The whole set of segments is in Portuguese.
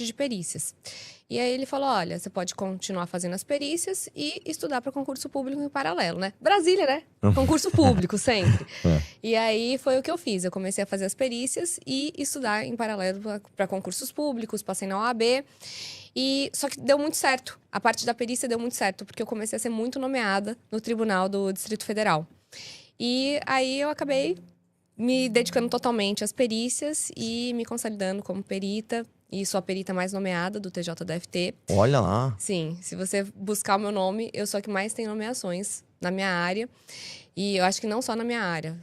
de perícias. E aí ele falou, olha, você pode continuar fazendo as perícias e estudar para concurso público em paralelo, né? Brasília, né? Concurso público, sempre. E aí foi o que eu fiz. Eu comecei a fazer as perícias e estudar em paralelo para concursos públicos, passei na OAB. Só que deu muito certo. A parte da perícia deu muito certo, porque eu comecei a ser muito nomeada no Tribunal do Distrito Federal. E aí eu acabei me dedicando totalmente às perícias e me consolidando como perita. E sou a perita mais nomeada do TJDFT. Olha lá. Sim, se você buscar o meu nome, eu sou a que mais tem nomeações na minha área. E eu acho que não só na minha área.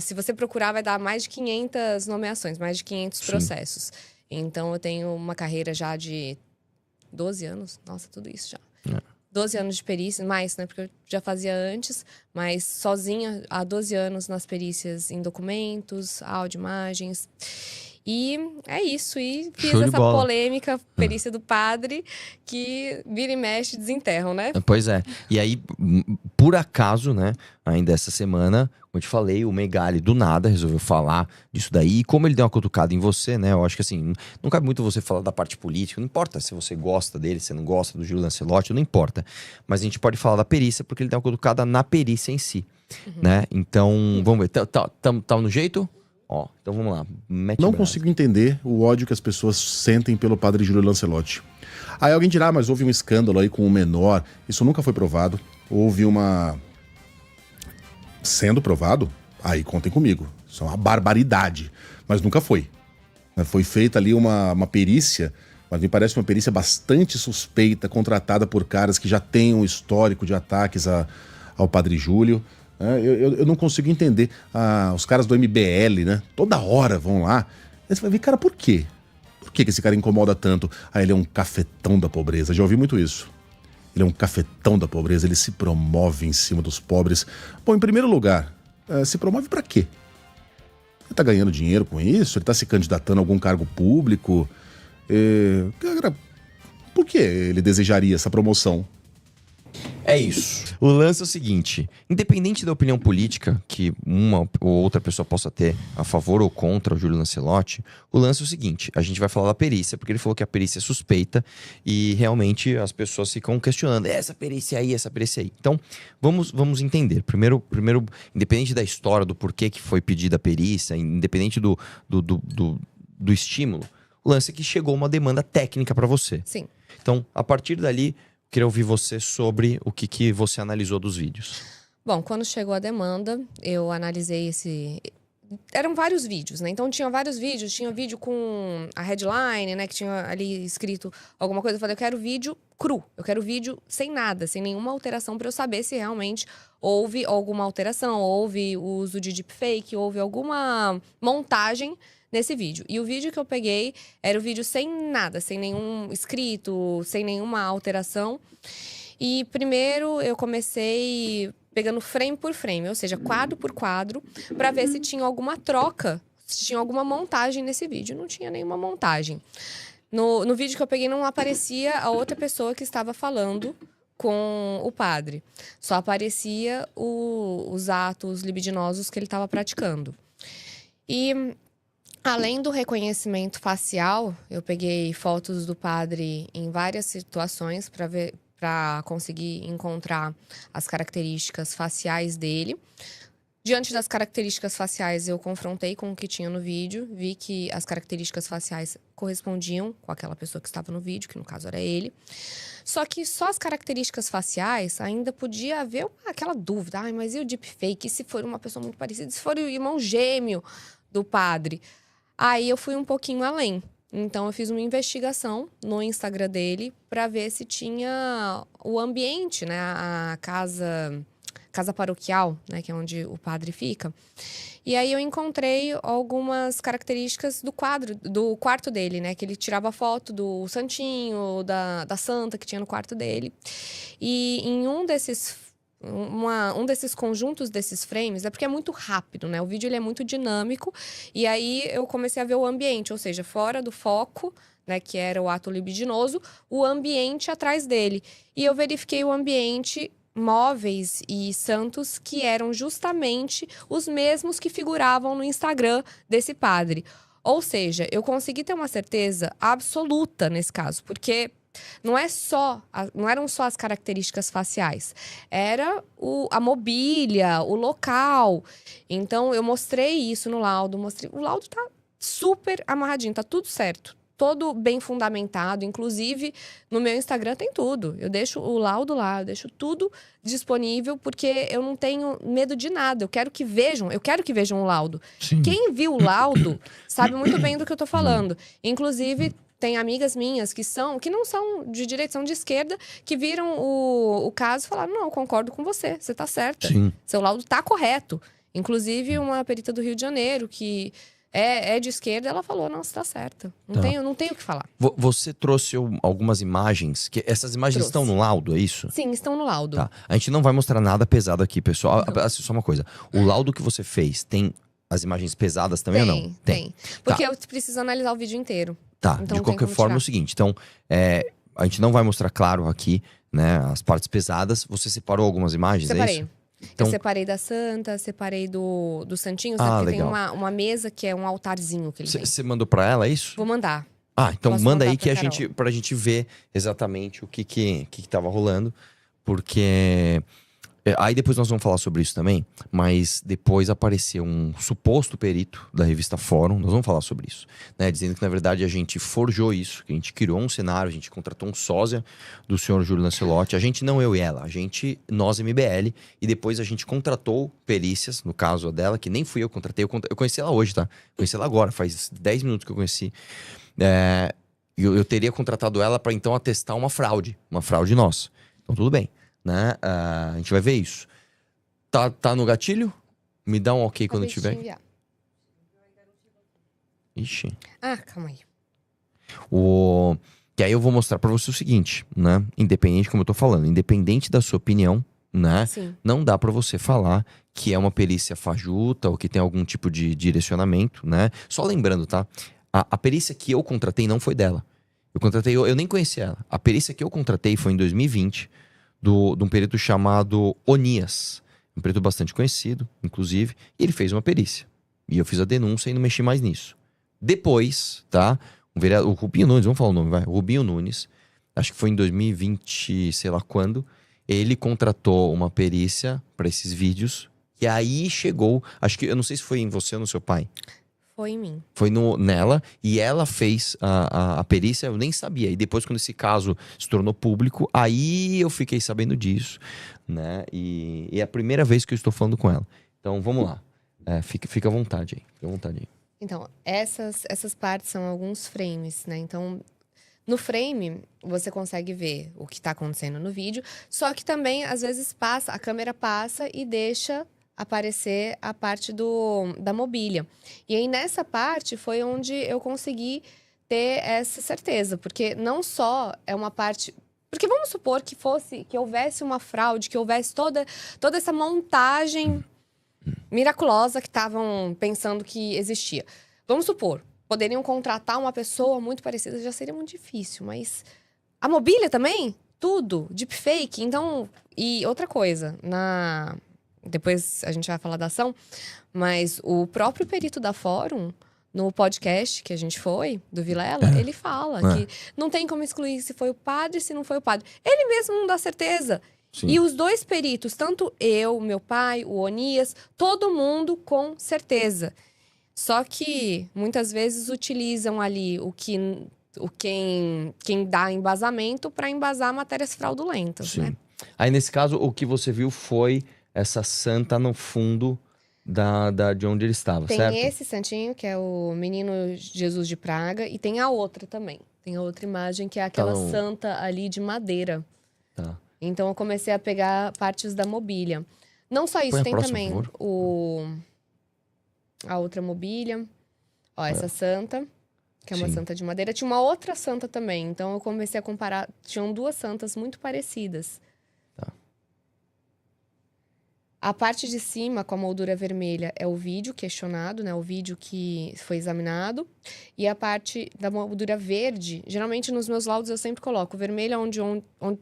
Se você procurar, vai dar mais de 500 nomeações, mais de 500 processos. Então, eu tenho uma carreira já de 12 anos. Nossa, tudo isso já. 12 anos de perícia, mais, né? Porque eu já fazia antes, mas sozinha há 12 anos nas perícias em documentos, áudio, imagens. E é isso. E fiz essa polêmica perícia do padre que vira e mexe desenterram, né? Pois é. E aí, por acaso, né? Ainda essa semana, como eu te falei, o Megali do nada resolveu falar disso daí. E como ele deu uma cutucada em você, né? Eu acho que assim, não cabe muito você falar da parte política. Não importa se você gosta dele, se você não gosta do Júlio Lancelotti, não importa. Mas a gente pode falar da perícia porque ele deu uma cutucada na perícia em si, né? Então, vamos ver. Tá no jeito? Ó, então vamos lá. Não consigo entender o ódio que as pessoas sentem pelo padre Júlio Lancelotti. Aí alguém dirá, mas houve um escândalo aí com o menor. Isso nunca foi provado. Houve uma... Sendo provado, aí contem comigo. Isso é uma barbaridade. Mas nunca foi. Foi feita ali uma perícia, mas me parece uma perícia bastante suspeita, contratada por caras que já têm um histórico de ataques ao padre Júlio. Eu não consigo entender. Os caras do MBL, né? Toda hora vão lá. Aí você vai ver, cara, por quê? Por que esse cara incomoda tanto? Ele é um cafetão da pobreza. Já ouvi muito isso. Ele é um cafetão da pobreza. Ele se promove em cima dos pobres. Bom, em primeiro lugar, se promove pra quê? Ele tá ganhando dinheiro com isso? Ele tá se candidatando a algum cargo público? Por que ele desejaria essa promoção? É isso. O lance é o seguinte, independente da opinião política que uma ou outra pessoa possa ter a favor ou contra o Júlio Lancelotti, o lance é o seguinte, a gente vai falar da perícia, porque ele falou que a perícia é suspeita e realmente as pessoas ficam questionando, essa perícia aí. Então, vamos entender. Primeiro, independente da história, do porquê que foi pedida a perícia, independente do estímulo, o lance é que chegou uma demanda técnica para você. Sim. Então, a partir dali, queria ouvir você sobre o que você analisou dos vídeos. Bom, quando chegou a demanda, eu analisei esse... Eram vários vídeos, né? Então, tinha vários vídeos. Tinha vídeo com a headline, né? Que tinha ali escrito alguma coisa. Eu falei, eu quero vídeo cru. Eu quero vídeo sem nada, sem nenhuma alteração, para eu saber se realmente houve alguma alteração, houve o uso de deepfake, houve alguma montagem nesse vídeo. E o vídeo que eu peguei era o vídeo sem nada, sem nenhum escrito, sem nenhuma alteração. E primeiro eu comecei pegando frame por frame, ou seja, quadro por quadro, para ver se tinha alguma troca, se tinha alguma montagem nesse vídeo. Não tinha nenhuma montagem. No vídeo que eu peguei não aparecia a outra pessoa que estava falando com o padre. Só aparecia os atos libidinosos que ele estava praticando. E além do reconhecimento facial, eu peguei fotos do padre em várias situações para conseguir encontrar as características faciais dele. Diante das características faciais, eu confrontei com o que tinha no vídeo, vi que as características faciais correspondiam com aquela pessoa que estava no vídeo, que no caso era ele. Só que só as características faciais ainda podia haver aquela dúvida. Mas e o deepfake? E se for uma pessoa muito parecida? E se for o irmão gêmeo do padre? Aí eu fui um pouquinho além. Então, eu fiz uma investigação no Instagram dele para ver se tinha o ambiente, né? A casa paroquial, né? Que é onde o padre fica. E aí eu encontrei algumas características do quarto dele, né? Que ele tirava foto do santinho, da santa que tinha no quarto dele. E em um desses conjuntos desses frames, é porque é muito rápido, né? O vídeo ele é muito dinâmico. E aí eu comecei a ver o ambiente, ou seja, fora do foco, né, que era o ato libidinoso, o ambiente atrás dele. E eu verifiquei o ambiente, móveis e santos que eram justamente os mesmos que figuravam no Instagram desse padre. Ou seja, eu consegui ter uma certeza absoluta nesse caso, porque não eram só as características faciais, era a mobília, o local. Então eu mostrei isso no laudo, o laudo tá super amarradinho, tá tudo certo. Todo bem fundamentado, inclusive no meu Instagram tem tudo. Eu deixo o laudo lá, eu deixo tudo disponível, porque eu não tenho medo de nada. Eu quero que vejam o laudo. Sim. Quem viu o laudo sabe muito bem do que eu tô falando. Inclusive, tem amigas minhas que não são de direita, são de esquerda, que viram o caso e falaram: não, eu concordo com você tá certa. Sim. Seu laudo tá correto. Inclusive, uma perita do Rio de Janeiro, que é de esquerda, ela falou: não, você tá certa. Não tenho o que falar. Você trouxe algumas imagens, que essas imagens estão no laudo, é isso? Sim, estão no laudo. Tá. A gente não vai mostrar nada pesado aqui, pessoal. Só uma coisa, o laudo que você fez tem as imagens pesadas também ou não? Tem. Porque eu preciso analisar o vídeo inteiro. Tá, então, de qualquer forma é o seguinte, então, a gente não vai mostrar, claro, aqui, né, as partes pesadas. Você separou algumas imagens, Separei. é isso? Então, eu separei da Santa, separei do Santinho, sabe? Porque legal. tem uma mesa que é um altarzinho que ele tem. Você mandou pra ela, é isso? Vou mandar. Então Posso manda mandar aí que Carol. pra gente ver exatamente o que tava rolando. Porque... Aí depois nós vamos falar sobre isso também, mas depois apareceu um suposto perito da revista Fórum, nós vamos falar sobre isso, né? Dizendo que na verdade a gente forjou isso, que a gente criou um cenário, a gente contratou um sósia do senhor Júlio Lancelotti, a gente não eu e ela, nós MBL, e depois a gente contratou perícias, no caso a dela, que nem fui eu que contratei, eu conheci ela hoje, tá? Conheci ela agora, faz 10 minutos que eu conheci. Eu teria contratado ela para então atestar uma fraude nossa. Então tudo bem. Né? A gente vai ver isso. Tá no gatilho? Me dá um ok quando tiver. Ixi. Calma aí. Que aí eu vou mostrar pra você o seguinte, né? Independente, como eu tô falando, independente da sua opinião, né? Sim. Não dá pra você falar que é uma perícia fajuta ou que tem algum tipo de direcionamento, né? Só lembrando, tá? A perícia que eu contratei não foi dela. Eu nem conheci ela. A perícia que eu contratei foi em 2020. De um perito chamado Onias, um perito bastante conhecido, inclusive, e ele fez uma perícia. E eu fiz a denúncia e não mexi mais nisso. Depois, tá? O Rubinho Nunes, vamos falar o nome, vai. O Rubinho Nunes, acho que foi em 2020, sei lá quando, ele contratou uma perícia para esses vídeos, e aí chegou, eu não sei se foi em você ou no seu pai. Foi em mim. Foi nela, e ela fez a perícia, eu nem sabia. E depois, quando esse caso se tornou público, aí eu fiquei sabendo disso, né? E é a primeira vez que eu estou falando com ela. Então, vamos lá. Fica à vontade aí. Fica à vontade aí. Então, essas partes são alguns frames, né? Então, no frame, você consegue ver o que está acontecendo no vídeo. Só que também, às vezes, a câmera passa e deixa aparecer a parte da mobília. E aí, nessa parte, foi onde eu consegui ter essa certeza. Porque não só é uma parte... Porque vamos supor que houvesse uma fraude, que houvesse toda essa montagem miraculosa que estavam pensando que existia. Vamos supor, poderiam contratar uma pessoa muito parecida, já seria muito difícil. Mas a mobília também? Tudo, deepfake. Então, e outra coisa, depois a gente vai falar da ação, mas o próprio perito da Fórum, no podcast que a gente foi, do Vilela, ele fala que não tem como excluir se foi o padre, se não foi o padre. Ele mesmo não dá certeza. Sim. E os dois peritos, tanto eu, meu pai, o Onias, todo mundo com certeza. Só que muitas vezes utilizam ali quem dá embasamento para embasar matérias fraudulentas, Sim. né? Aí, nesse caso, o que você viu foi essa santa no fundo de onde ele estava, certo? Tem esse santinho, que é o menino Jesus de Praga, e tem a outra também. Tem a outra imagem, que é aquela santa ali de madeira. Tá. Então, eu comecei a pegar partes da mobília. Não só isso, tem próxima, também a outra mobília. Ó, essa santa, que é uma Sim. santa de madeira. Tinha uma outra santa também. Então, eu comecei a comparar. Tinham duas santas muito parecidas. Tá. A parte de cima, com a moldura vermelha, é o vídeo questionado, né? O vídeo que foi examinado. E a parte da moldura verde, geralmente nos meus laudos eu sempre coloco vermelho é onde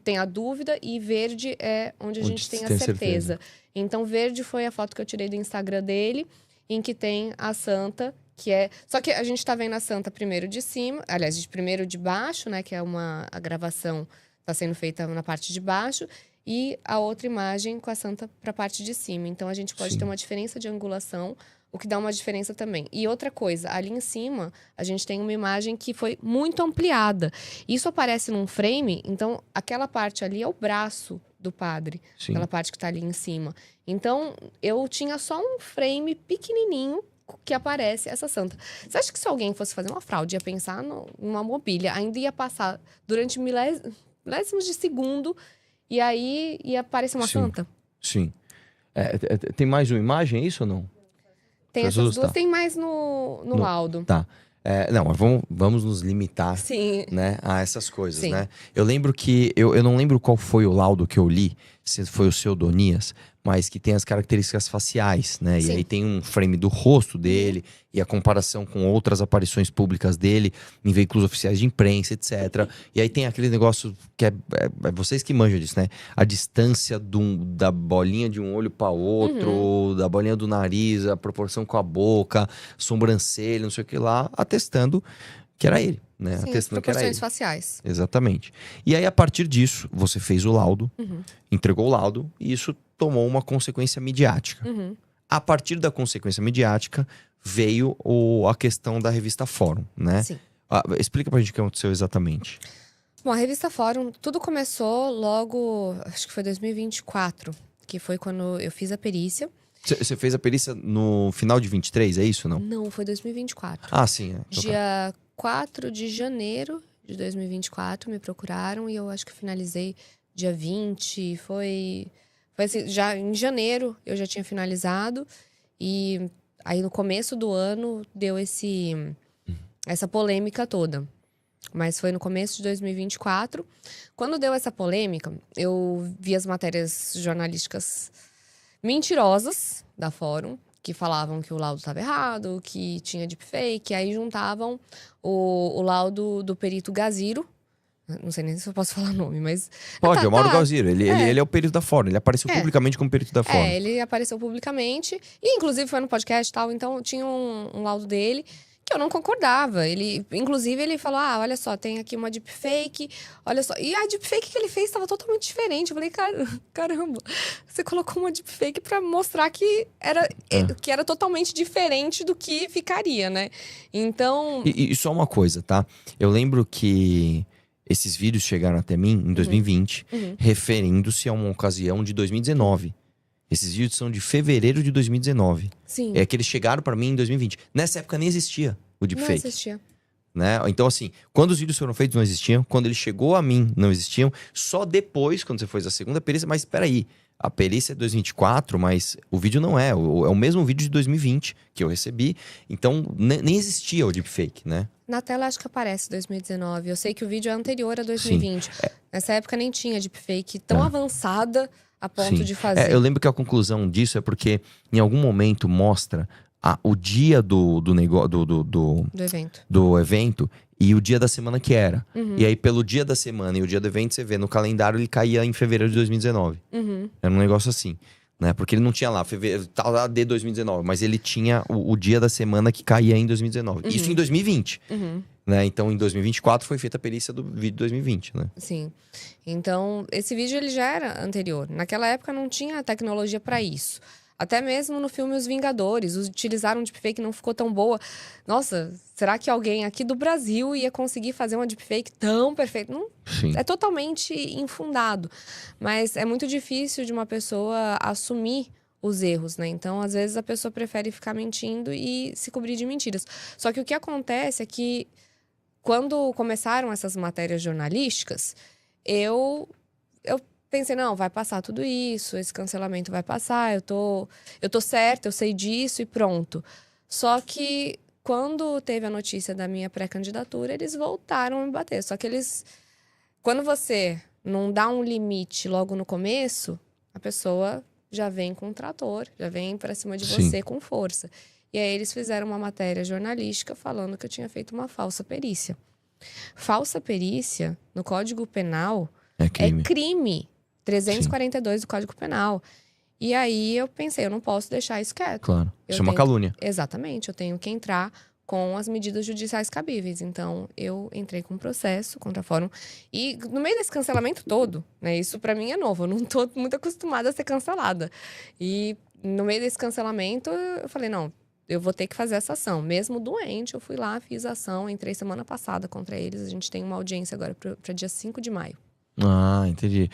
tem a dúvida e verde é onde a gente tem a certeza. Então, verde foi a foto que eu tirei do Instagram dele, em que tem a santa, Só que a gente tá vendo a santa primeiro de cima, aliás, primeiro de baixo, né? Que é a gravação tá sendo feita na parte de baixo. E a outra imagem com a santa pra parte de cima. Então, a gente pode ter uma diferença de angulação, o que dá uma diferença também. E outra coisa, ali em cima, a gente tem uma imagem que foi muito ampliada. Isso aparece num frame, então aquela parte ali é o braço do padre. Sim. Aquela parte que tá ali em cima. Então, eu tinha só um frame pequenininho que aparece essa santa. Você acha que se alguém fosse fazer uma fraude, ia pensar numa mobília, ainda ia passar durante milésimos de segundo, e aí ia aparecer uma santa? Sim. Tem mais uma imagem, é isso ou não? Tem essas duas, tem mais no laudo. Tá. Não, mas vamos nos limitar, Sim. Né, a essas coisas, Sim. né? Eu lembro que... Eu não lembro qual foi o laudo que eu li, se foi o seu, Donias, mas que tem as características faciais, né? Sim. E aí tem um frame do rosto dele e a comparação com outras aparições públicas dele em veículos oficiais de imprensa, etc. E aí tem aquele negócio que é vocês que manjam disso, né? A distância da bolinha de um olho para outro, da bolinha do nariz, a proporção com a boca, sobrancelha, não sei o que lá, atestando que era ele, né? Sim, Atestando que era ele. proporções faciais. Exatamente. E aí, a partir disso, você fez o laudo, entregou o laudo, e isso tomou uma consequência midiática. A partir da consequência midiática, veio a questão da revista Fórum, né? Sim. Explica pra gente o que aconteceu exatamente. Bom, a revista Fórum, tudo começou logo, acho que foi 2024, que foi quando eu fiz a perícia. Você fez a perícia no final de 23, é isso ou não? Não, foi 2024. Ah, sim. Dia 4 de janeiro de 2024, me procuraram e eu acho que finalizei dia 20. Foi assim, já em janeiro eu já tinha finalizado. E aí no começo do ano deu essa polêmica toda. Mas foi no começo de 2024. Quando deu essa polêmica, eu vi as matérias jornalísticas mentirosas da Fórum, que falavam que o laudo estava errado, que tinha deepfake. Aí juntavam o laudo do perito Gaziro. Não sei nem se eu posso falar o nome, mas... Pode, é o Mauro Gaziro. Ele é o perito da Fórum. Ele apareceu publicamente como perito da Fórum. Ele apareceu publicamente. E, inclusive, foi no podcast e tal. Então, tinha um laudo dele que eu não concordava. Inclusive, ele falou, olha só, tem aqui uma deepfake. Olha só. E a deepfake que ele fez estava totalmente diferente. Eu falei, caramba, você colocou uma deepfake pra mostrar que era totalmente diferente do que ficaria, né? Então... E só uma coisa, tá? Eu lembro que esses vídeos chegaram até mim em 2020, referindo-se a uma ocasião de 2019. Esses vídeos são de fevereiro de 2019. Sim. É que eles chegaram pra mim em 2020. Nessa época nem existia o deepfake. Não existia. Né? Então, assim, quando os vídeos foram feitos, não existiam. Quando ele chegou a mim, não existiam. Só depois, quando você fez a segunda perícia, mas espera aí. A perícia é 2024, mas o vídeo não é. É o mesmo vídeo de 2020 que eu recebi. Então, nem existia o deepfake, né? Na tela acho que aparece 2019. Eu sei que o vídeo é anterior a 2020. Nessa época nem tinha deepfake tão avançada a ponto de fazer. Eu lembro que a conclusão disso é porque em algum momento mostra o dia do evento e o dia da semana que era. E aí, pelo dia da semana e o dia do evento, você vê no calendário, ele caía em fevereiro de 2019. Era um negócio assim, né? Porque ele não tinha lá, fevereiro, tal lá de 2019, mas ele tinha o dia da semana que caía em 2019. Isso em 2020. Né? Então, em 2024 foi feita a perícia do vídeo de 2020, né? Sim. Então, esse vídeo ele já era anterior. Naquela época não tinha tecnologia para isso. Até mesmo no filme Os Vingadores, utilizaram um deepfake, não ficou tão boa. Nossa, será que alguém aqui do Brasil ia conseguir fazer uma deepfake tão perfeita? Não, é totalmente infundado. Mas é muito difícil de uma pessoa assumir os erros, né? Então, às vezes, a pessoa prefere ficar mentindo e se cobrir de mentiras. Só que o que acontece é que, quando começaram essas matérias jornalísticas, eu pensei, não, vai passar tudo isso, esse cancelamento vai passar, eu tô certa, eu sei disso e pronto. Só que, quando teve a notícia da minha pré-candidatura, eles voltaram a me bater. Só que quando você não dá um limite logo no começo, a pessoa já vem com um trator, já vem pra cima de você com força. E aí eles fizeram uma matéria jornalística falando que eu tinha feito uma falsa perícia. Falsa perícia, no Código Penal, é crime. 342 do Código Penal. E aí eu pensei, eu não posso deixar isso quieto. Claro. Isso é uma tenho- calúnia. Exatamente, eu tenho que entrar com as medidas judiciais cabíveis. Então, eu entrei com um processo contra a Fórum. E no meio desse cancelamento todo, né? Isso pra mim é novo, eu não tô muito acostumada a ser cancelada. E no meio desse cancelamento, eu falei, não, eu vou ter que fazer essa ação. Mesmo doente, eu fui lá, fiz a ação, entrei semana passada contra eles. A gente tem uma audiência agora para dia 5 de maio. Ah, entendi.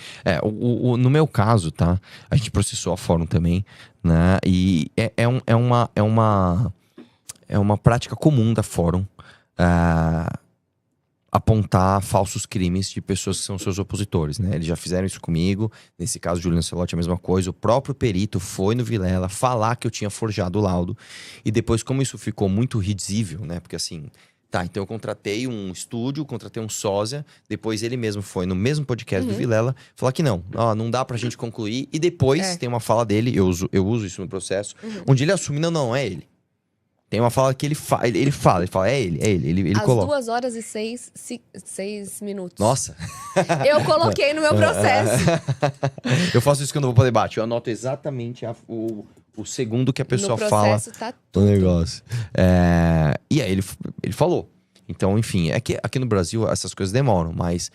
No meu caso, tá? A gente processou a Fórum também, né? E é uma prática comum da Fórum apontar falsos crimes de pessoas que são seus opositores, né? Eles já fizeram isso comigo. Nesse caso, Júlio Lancelotti, a mesma coisa. O próprio perito foi no Vilela falar que eu tinha forjado o laudo. E depois, como isso ficou muito risível, né? Porque assim... Tá, então eu contratei um estúdio, contratei um sósia, depois ele mesmo foi no mesmo podcast do Vilela, falar que não dá pra gente concluir, e depois tem uma fala dele, eu uso isso no processo, onde ele assume, não é ele. Tem uma fala que ele fala, é ele Às coloca. 2h06 Nossa! Eu coloquei no meu processo. Eu faço isso quando eu vou pra debate, eu anoto exatamente o segundo que a pessoa fala Tá do negócio. E aí ele falou. Então, enfim, é que aqui no Brasil essas coisas demoram, mas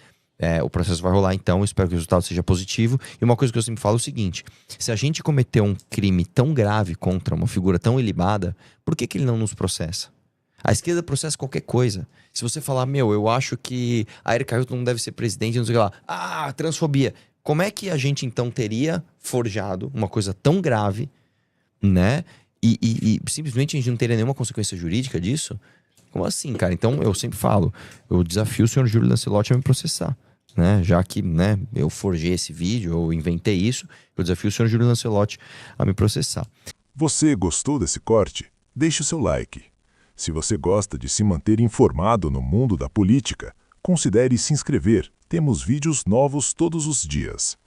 o processo vai rolar, então eu espero que o resultado seja positivo. E uma coisa que eu sempre falo é o seguinte: se a gente cometeu um crime tão grave contra uma figura tão ilibada, por que ele não nos processa? A esquerda processa qualquer coisa. Se você falar, eu acho que a Erika Hilton não deve ser presidente, não sei o que lá. Transfobia. Como é que a gente então teria forjado uma coisa tão grave, né? E simplesmente a gente não teria nenhuma consequência jurídica disso? Como assim, cara? Então eu sempre falo, eu desafio o senhor Júlio Lancelotti a me processar, né? Já que, né, eu forjei esse vídeo, eu inventei isso, eu desafio o senhor Júlio Lancelotti a me processar. Você gostou desse corte? Deixe o seu like. Se você gosta de se manter informado no mundo da política, considere se inscrever. Temos vídeos novos todos os dias.